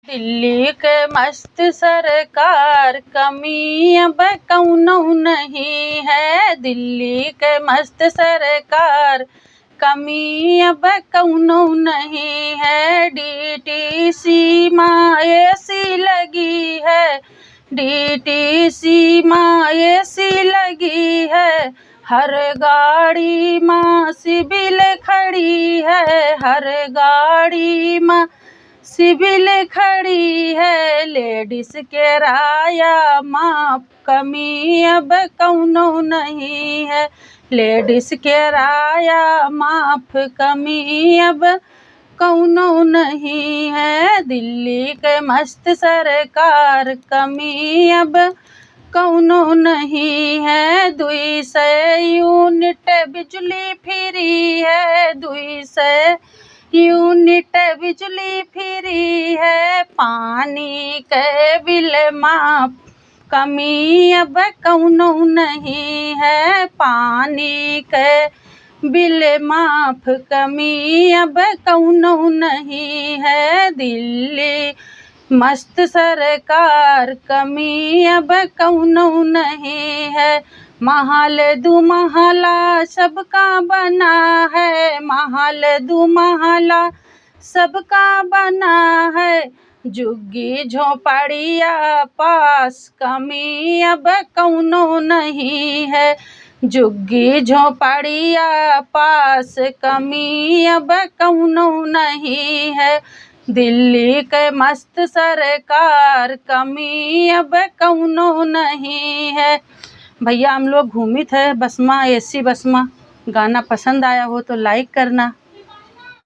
दिल्ली के मस्त सरकार, कमी अब कौनो नहीं है। दिल्ली के मस्त सरकार, कमी अब कौनो नहीं है। डीटीसी माँ एसी लगी है, डीटीसी माँ एसी लगी है। हर गाड़ी माँ सिविल खड़ी है, हर गाड़ी माँ सिविल खड़ी है। लेडीज किराया माफ, कमी अब कौनो नहीं है। लेडीज किराया माफ, कमी अब कौनो नहीं है। दिल्ली के मस्त सरकार, कमी अब कौनो नहीं है। 200 यूनिट बिजली फ्री है, 200 यूनिट बिजली फ्री है। पानी के बिल माफ, कमी अब कौनो नहीं है। पानी के बिल माफ, कमी अब कौनो नहीं है। दिल्ली मस्त सरकार, कमी अब कौनो नहीं है। महल दू महला सबका बना है, महल दू महला सबका बना है। झुग्गी झोपड़िया पास, कमी अब कौनो नहीं है। झुग्गी झोपड़िया पास, कमी अब कौनो नहीं है। दिल्ली के मस्त सरकार, कमी अब कौनो नहीं है। भैया हम लोग घूमित है बस में, एसी बस में। गाना पसंद आया हो तो लाइक करना।